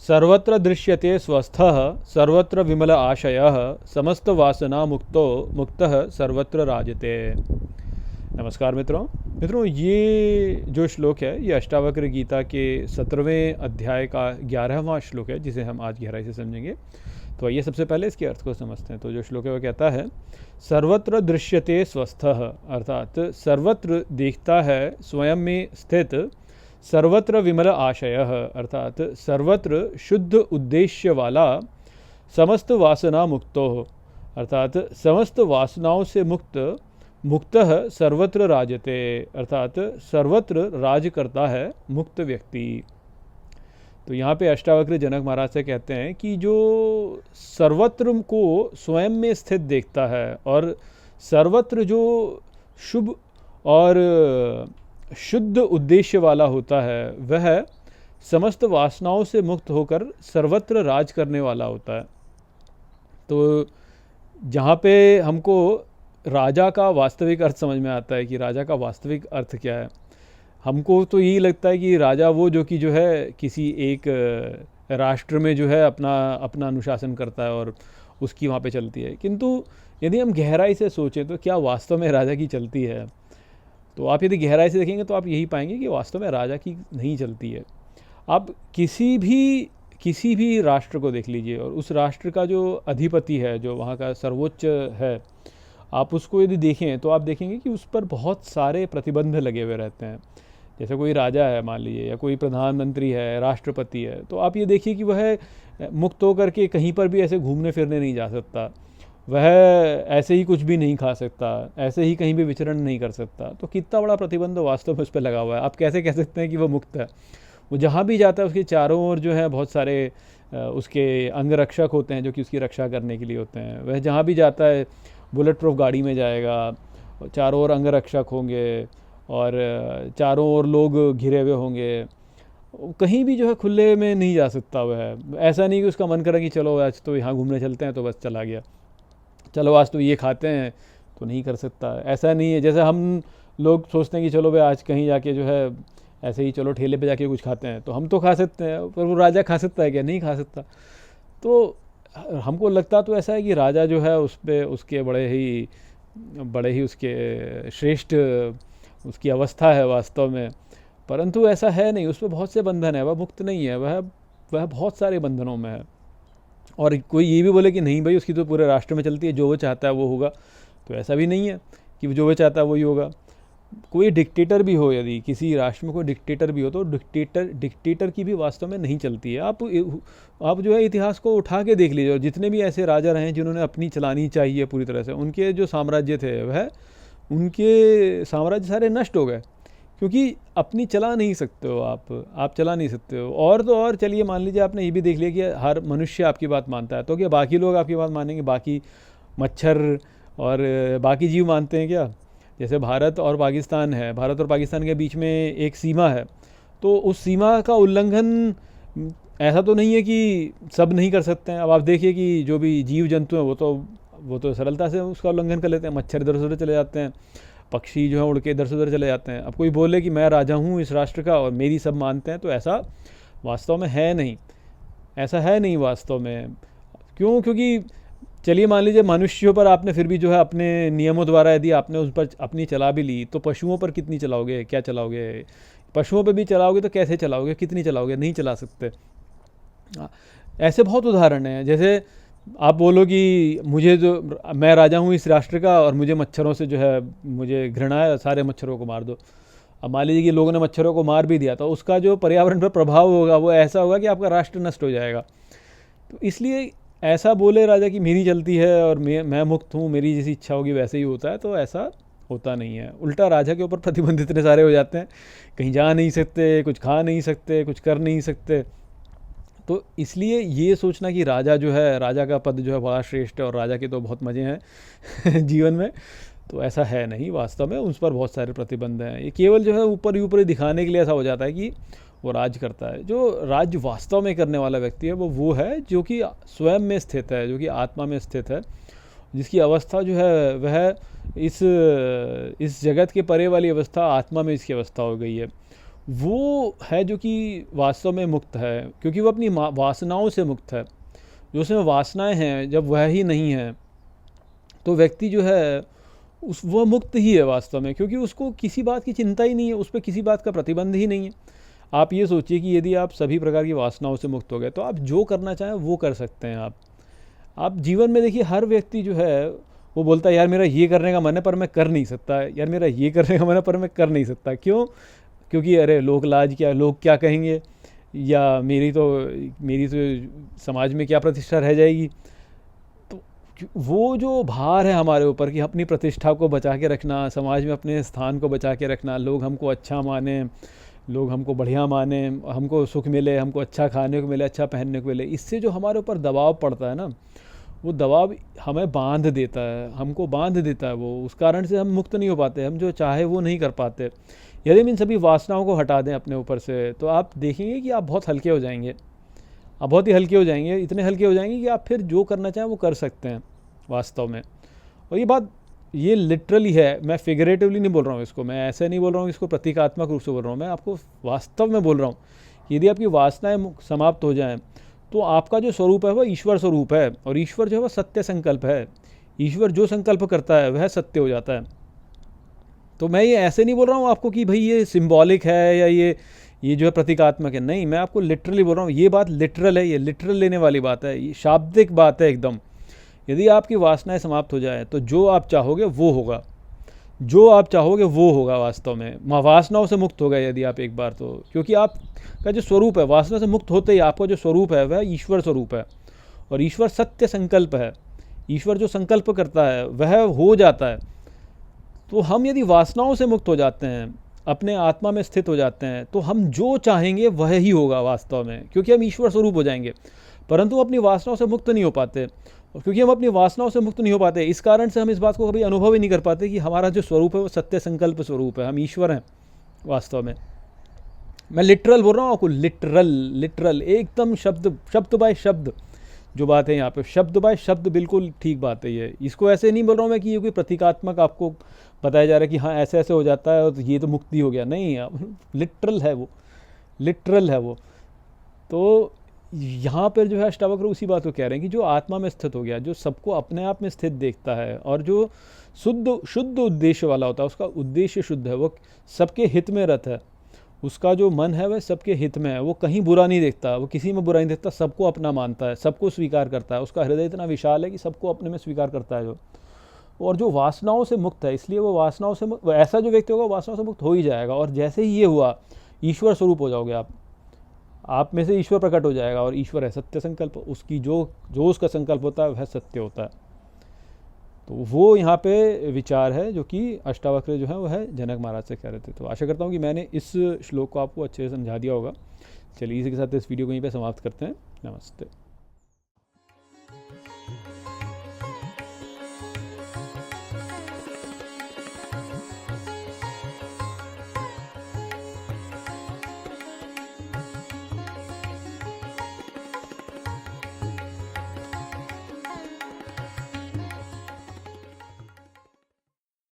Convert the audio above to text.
सर्वत्र दृश्यते स्वस्थः सर्वत्र विमल आशयः समस्त वासना मुक्तः सर्वत्र राजते। नमस्कार मित्रों, ये जो श्लोक है ये अष्टावक्र गीता के 17वें अध्याय का 11वां श्लोक है, जिसे हम आज गहराई से समझेंगे। तो आइए सबसे पहले इसके अर्थ को समझते हैं। तो जो श्लोक है वो कहता है, सर्वत्र दृश्यते स्वस्थः, अर्थात सर्वत्र देखता है स्वयं में स्थित, सर्वत्र विमल आशयः, अर्थात सर्वत्र शुद्ध उद्देश्य वाला, समस्त वासना मुक्तो, अर्थात समस्त वासनाओं से मुक्तः सर्वत्र राजते, अर्थात सर्वत्र राज करता है मुक्त व्यक्ति। तो यहाँ पे अष्टावक्र जनक महाराज से कहते हैं कि जो सर्वत्र को स्वयं में स्थित देखता है और सर्वत्र जो शुभ और शुद्ध उद्देश्य वाला होता है, वह समस्त वासनाओं से मुक्त होकर सर्वत्र राज करने वाला होता है। तो जहाँ पे हमको राजा का वास्तविक अर्थ समझ में आता है कि राजा का वास्तविक अर्थ क्या है, हमको तो यही लगता है कि राजा वो जो कि जो है किसी एक राष्ट्र में जो है अपना अनुशासन करता है और उसकी वहाँ पे चलती है। किंतु यदि हम गहराई से सोचें तो क्या वास्तव में राजा की चलती है? तो आप यदि गहराई से देखेंगे तो आप यही पाएंगे कि वास्तव में राजा की नहीं चलती है। आप किसी भी राष्ट्र को देख लीजिए और उस राष्ट्र का जो अधिपति है, जो वहाँ का सर्वोच्च है, आप उसको यदि देखें तो आप देखेंगे कि उस पर बहुत सारे प्रतिबंध लगे हुए रहते हैं। जैसे कोई राजा है मान लीजिए, या कोई प्रधानमंत्री है, राष्ट्रपति है, तो आप ये देखिए कि वह मुक्त होकर के कहीं पर भी ऐसे घूमने फिरने नहीं जा सकता, वह ऐसे ही कुछ भी नहीं खा सकता, ऐसे ही कहीं भी विचरण नहीं कर सकता। तो कितना बड़ा प्रतिबंध वास्तव में उस पर लगा हुआ है। आप कैसे कह सकते हैं कि वो मुक्त है? वो जहाँ भी जाता है उसके चारों ओर जो है बहुत सारे उसके अंगरक्षक होते हैं जो कि उसकी रक्षा करने के लिए होते हैं। वह जहाँ भी जाता है बुलेट प्रूफ गाड़ी में जाएगा, चारों ओर अंगरक्षक होंगे और चारों ओर लोग घिरे हुए होंगे, कहीं भी जो है खुले में नहीं जा सकता वह। ऐसा नहीं कि उसका मन करे कि चलो आज तो यहाँ घूमने चलते हैं, तो बस चला गया, चलो आज तो ये खाते हैं, तो नहीं कर सकता। ऐसा नहीं है जैसे हम लोग सोचते हैं कि चलो भाई आज कहीं जाके जो है ऐसे ही चलो ठेले पे जाके कुछ खाते हैं, तो हम तो खा सकते हैं, पर वो राजा खा सकता है क्या? नहीं खा सकता। तो हमको लगता तो ऐसा है कि राजा जो है उस पर उसके बड़े ही उसके श्रेष्ठ उसकी अवस्था है वास्तव में, परंतु ऐसा है नहीं। उस पर बहुत से बंधन है, वह मुक्त नहीं है, वह बहुत सारे बंधनों में है। और कोई ये भी बोले कि नहीं भाई उसकी तो पूरे राष्ट्र में चलती है, जो वो चाहता है वो होगा, तो ऐसा भी नहीं है कि जो वो चाहता है वही होगा। कोई डिक्टेटर भी हो, यदि किसी राष्ट्र में कोई डिक्टेटर भी हो, तो डिक्टेटर की भी वास्तव में नहीं चलती है। आप जो है इतिहास को उठा के देख लीजिए, जितने भी ऐसे राजा रहे जिन्होंने अपनी चलानी चाहिए पूरी तरह से, उनके जो साम्राज्य थे वह उनके साम्राज्य सारे नष्ट हो गए, क्योंकि अपनी चला नहीं सकते हो, आप चला नहीं सकते हो। और तो और चलिए मान लीजिए आपने ये भी देख लिया कि हर मनुष्य आपकी बात मानता है, तो क्या बाकी लोग आपकी बात मानेंगे? बाकी मच्छर और बाकी जीव मानते हैं क्या? जैसे भारत और पाकिस्तान है, भारत और पाकिस्तान के बीच में एक सीमा है, तो उस सीमा का उल्लंघन ऐसा तो नहीं है कि सब नहीं कर सकते हैं। अब आप देखिए कि जो भी जीव जंतु हैं वो तो सरलता से उसका उल्लंघन कर लेते हैं। मच्छर इधर से उधर चले जाते हैं, पक्षी जो है उड़ के इधर से उधर चले जाते हैं। अब कोई बोले कि मैं राजा हूँ इस राष्ट्र का और मेरी सब मानते हैं, तो ऐसा वास्तव में है नहीं, ऐसा है नहीं वास्तव में। क्यों? क्योंकि चलिए मान लीजिए मनुष्यों पर आपने फिर भी जो है अपने नियमों द्वारा यदि आपने उस पर अपनी चला भी ली, तो पशुओं पर कितनी चलाओगे? क्या चलाओगे? पशुओं पर भी चलाओगे तो कैसे चलाओगे? कितनी चलाओगे? नहीं चला सकते। ऐसे बहुत उदाहरण हैं। जैसे आप बोलो कि मैं राजा हूँ इस राष्ट्र का और मुझे मच्छरों से जो है मुझे घृणा है, सारे मच्छरों को मार दो। अब मान लीजिए कि लोगों ने मच्छरों को मार भी दिया, तो उसका जो पर्यावरण पर प्रभाव होगा वो ऐसा होगा कि आपका राष्ट्र नष्ट हो जाएगा। तो इसलिए ऐसा बोले राजा कि मेरी चलती है और मैं मुक्त हूँ, मेरी जैसी इच्छा होगी वैसे ही होता है, तो ऐसा होता नहीं है। उल्टा राजा के ऊपर प्रतिबंध इतने सारे हो जाते हैं, कहीं जा नहीं सकते, कुछ खा नहीं सकते, कुछ कर नहीं सकते। तो इसलिए ये सोचना कि राजा जो है, राजा का पद जो है बड़ा श्रेष्ठ है और राजा के तो बहुत मज़े हैं जीवन में, तो ऐसा है नहीं। वास्तव में उस पर बहुत सारे प्रतिबंध हैं। ये केवल जो है ऊपर ही ऊपर दिखाने के लिए ऐसा हो जाता है कि वो राज करता है। जो राज्य वास्तव में करने वाला व्यक्ति है वो है जो कि स्वयं में स्थित है, जो कि आत्मा में स्थित है, जिसकी अवस्था जो है वह इस जगत के परे वाली अवस्था आत्मा में इसकी अवस्था हो गई है। वो है जो कि वास्तव में मुक्त है, क्योंकि वो अपनी वासनाओं से मुक्त है। जो उसमें वासनाएं हैं, जब वह ही नहीं है तो व्यक्ति जो है उस वह मुक्त ही है वास्तव में, क्योंकि उसको किसी बात की चिंता ही नहीं है, उस पर किसी बात का प्रतिबंध ही नहीं है। आप ये सोचिए कि यदि आप सभी प्रकार की वासनाओं से मुक्त हो गए तो आप जो करना चाहें वो कर सकते हैं। आप जीवन में देखिए, हर व्यक्ति जो है वो बोलता है यार मेरा ये करने का मन है पर मैं कर नहीं सकता, यार मेरा ये करने का मन है पर मैं कर नहीं सकता। क्यों? क्योंकि अरे लोग लाज क्या, लोग क्या कहेंगे, या मेरी तो समाज में क्या प्रतिष्ठा रह जाएगी। तो वो जो भार है हमारे ऊपर कि अपनी प्रतिष्ठा को बचा के रखना, समाज में अपने स्थान को बचा के रखना, लोग हमको अच्छा माने, लोग हमको बढ़िया माने, हमको सुख मिले, हमको अच्छा खाने को मिले, अच्छा पहनने को मिले, इससे जो हमारे ऊपर दबाव पड़ता है ना, वो दबाव हमें बांध देता है, हमको बांध देता है। वो उस कारण से हम मुक्त नहीं हो पाते, हम जो चाहे वो नहीं कर पाते। यदि हम इन सभी वासनाओं को हटा दें अपने ऊपर से तो आप देखेंगे कि आप बहुत हल्के हो जाएंगे। आप बहुत ही हल्के हो जाएंगे, इतने हल्के हो जाएंगे कि आप फिर जो करना चाहें वो कर सकते हैं वास्तव में। और ये बात ये लिटरली है, मैं फिगरेटिवली नहीं बोल रहा हूँ इसको, मैं ऐसे नहीं बोल रहा हूँ, इसको प्रतीकात्मक रूप से बोल रहा हूँ, मैं आपको वास्तव में बोल रहा हूँ। यदि आपकी वासनाएं समाप्त हो जाएं तो आपका जो स्वरूप है वह ईश्वर स्वरूप है, और ईश्वर जो है वह सत्य संकल्प है। ईश्वर जो संकल्प करता है वह सत्य हो जाता है। तो मैं ये ऐसे नहीं बोल रहा हूँ आपको कि भाई ये सिंबॉलिक है या ये जो है प्रतीकात्मक है, नहीं, मैं आपको लिटरली बोल रहा हूँ। ये बात लिटरल है, ये लिटरल लेने वाली बात है, ये शाब्दिक बात है एकदम। यदि आपकी वासनाएं समाप्त हो जाए तो जो आप चाहोगे वो होगा, जो आप चाहोगे वो होगा वास्तव में। वासनाओं से मुक्त हो गए यदि आप एक बार, तो क्योंकि आपका जो स्वरूप है, वासना से मुक्त होते ही आपका जो स्वरूप है वह ईश्वर स्वरूप है, और ईश्वर सत्य संकल्प है। ईश्वर जो संकल्प करता है वह हो जाता है। तो हम यदि वासनाओं से मुक्त हो जाते हैं, अपने आत्मा में स्थित हो जाते हैं, तो हम जो चाहेंगे वह ही होगा वास्तव में, क्योंकि हम ईश्वर स्वरूप हो जाएंगे। परंतु अपनी वासनाओं से मुक्त नहीं हो पाते, और क्योंकि हम अपनी वासनाओं से मुक्त नहीं हो पाते, इस कारण से हम इस बात को कभी अनुभव ही नहीं कर पाते कि हमारा जो स्वरूप है वो सत्य संकल्प स्वरूप है, हम ईश्वर हैं वास्तव में। मैं लिटरल बोल रहा हूँ आपको, लिटरल लिटरल एकदम शब्द शब्द बाय शब्द जो बात है यहाँ पे, शब्द बाय शब्द बिल्कुल ठीक बात है ये। इसको ऐसे नहीं बोल रहा हूँ मैं कि ये कोई प्रतीकात्मक आपको बताया जा रहा है कि हाँ ऐसे ऐसे हो जाता है और ये तो मुक्ति हो गया, नहीं, लिटरल है वो, लिटरल है वो। तो यहाँ पर जो है अष्टावक्र उसी बात को कह रहे हैं कि जो आत्मा में स्थित हो गया, जो सबको अपने आप में स्थित देखता है, और जो शुद्ध शुद्ध उद्देश्य वाला होता है, उसका उद्देश्य शुद्ध है, वो सबके हित में रत है, उसका जो मन है वह सबके हित में है, वो कहीं बुरा नहीं देखता, वो किसी में बुरा नहीं देखता, सबको अपना मानता है, सबको स्वीकार करता है, उसका हृदय इतना विशाल है कि सबको अपने में स्वीकार करता है जो। और जो वासनाओं से मुक्त है, इसलिए वो वासनाओं से ऐसा जो व्यक्ति होगा वासनाओं से मुक्त हो ही जाएगा। और जैसे ही ये हुआ, ईश्वर स्वरूप हो जाओगे आप में से ईश्वर प्रकट हो जाएगा, और ईश्वर है सत्य संकल्प, उसकी जो जो उसका संकल्प होता है वह सत्य होता है। तो वो यहाँ पे विचार है जो कि अष्टावक्र जो है वो है जनक महाराज से कह रहे थे। तो आशा करता हूँ कि मैंने इस श्लोक को आपको अच्छे से समझा दिया होगा। चलिए इसी के साथ इस वीडियो को यहीं पे समाप्त करते हैं। नमस्ते।